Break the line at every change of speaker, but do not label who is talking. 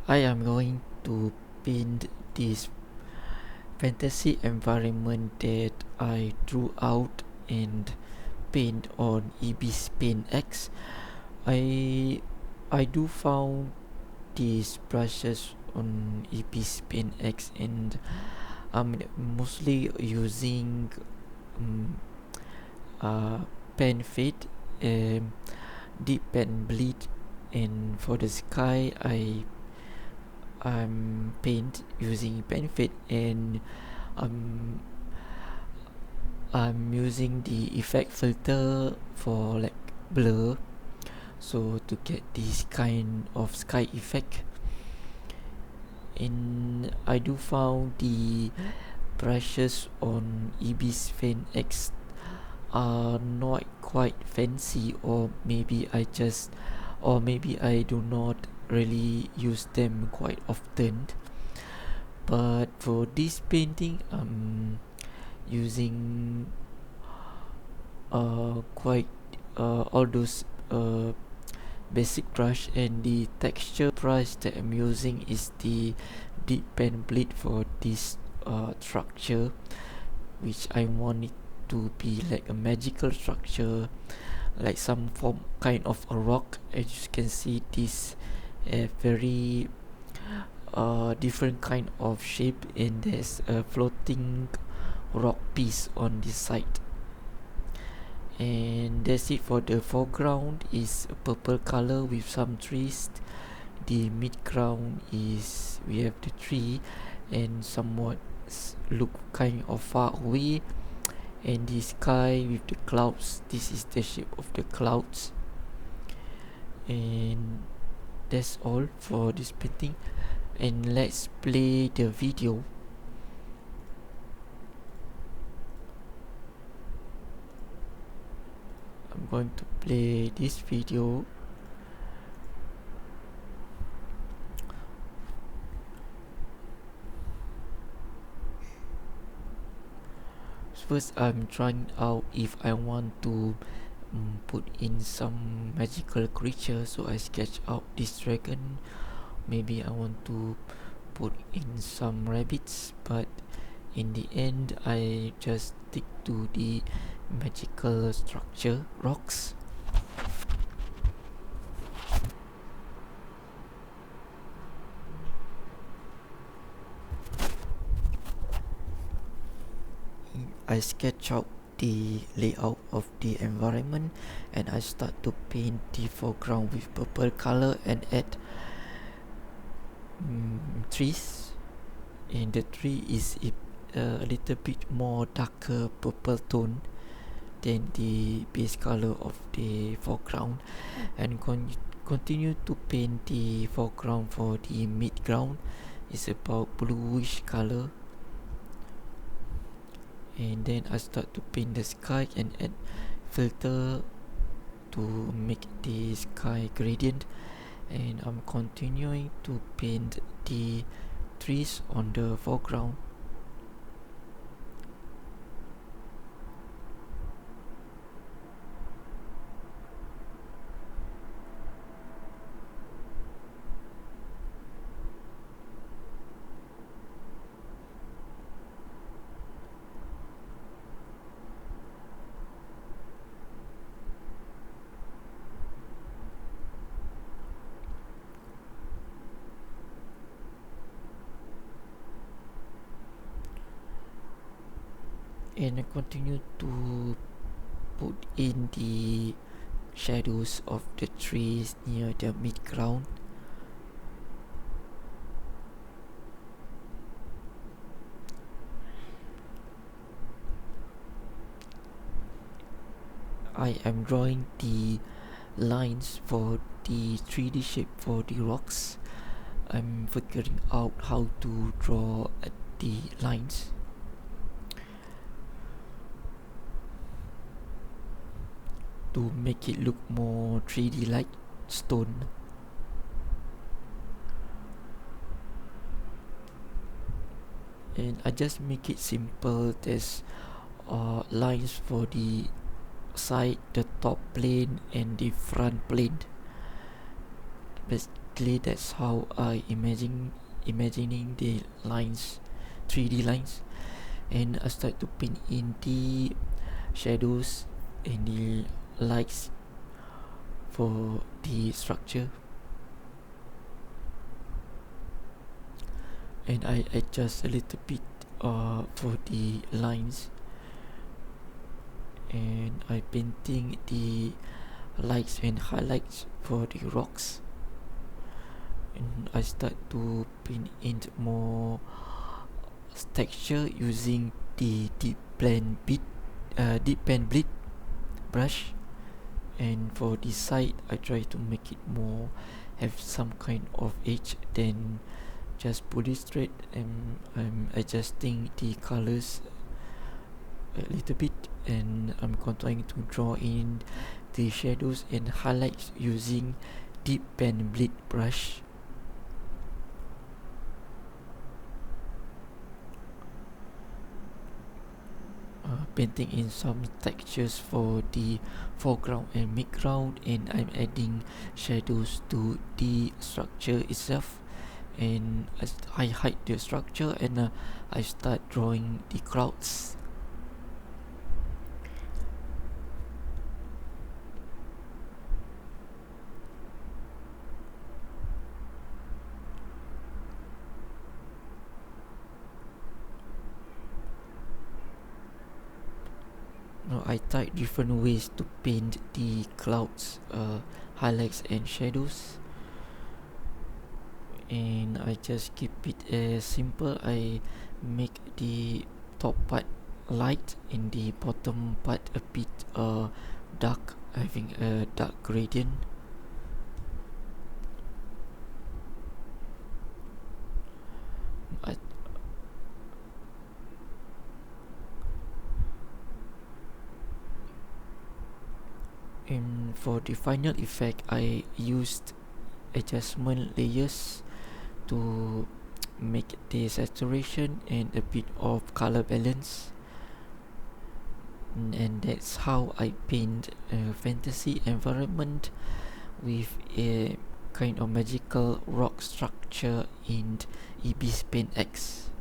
I am going to paint this fantasy environment that I drew out and paint on Ibis Paint X. I I do found these brushes on Ibis Paint X, and I'm mostly using um, uh, pen fade, um, deep pen bleed, and for the sky I'm paint using pen fade, and I'm I'm using the effect filter for like blur, so to get this kind of sky effect. And I do found the brushes on Ibis Fan X are not quite fancy, or maybe I do not really use them quite often. But for this painting, I'm using quite all those basic brush, and the texture brush that I'm using is the deep pen bleed for this structure, which I want it to be like a magical structure, like some form kind of a rock. As you can see, this a very different kind of shape, and there's a floating rock piece on this side. And that's it. For the foreground is a purple color with some trees. The midground is we have the tree and somewhat look kind of far away, and the sky with the clouds. This is the shape of the clouds, and that's all for this painting. And let's play the video. I'm going to play this video. First, I'm trying out if I want to put in some magical creature, so I sketch out this dragon. Maybe I want to put in some rabbits, but in the end I just stick to the magical structure rocks. I sketch out the layout of the environment, and I start to paint the foreground with purple color and add trees, and the tree is a little bit more darker purple tone than the base color of the foreground, and continue to paint the foreground. For the midground is about bluish color, and then I start to paint the sky and add filter to make the sky gradient, and I'm continuing to paint the trees on the foreground. And I continue to put in the shadows of the trees near the midground. I am drawing the lines for the 3D shape for the rocks. I'm figuring out how to draw the lines. To make it look more 3D like stone. And I just make it simple. There's lines for the side, the top plane, and the front plane. But basically that's how I imagining the lines, 3D lines, and I start to paint in the shadows and the lights for the structure, and I adjust a little bit for the lines, and I painting the lights and highlights for the rocks, and I start to paint in more texture using the deep pen bleed brush. And for the side I try to make it more have some kind of edge, then just put it straight, and I'm adjusting the colors a little bit, and I'm continuing to draw in the shadows and highlights using deep pen bleed brush. Painting in some textures for the foreground and midground, and I'm adding shadows to the structure itself, and I hide the structure, and I start drawing the clouds. Now I tried different ways to paint the clouds, highlights and shadows, and I just keep it as simple. I make the top part light and the bottom part a bit dark, having a dark gradient. I, and for the final effect, I used adjustment layers to make the saturation and a bit of color balance. And that's how I paint a fantasy environment with a kind of magical rock structure in Ibis Paint X.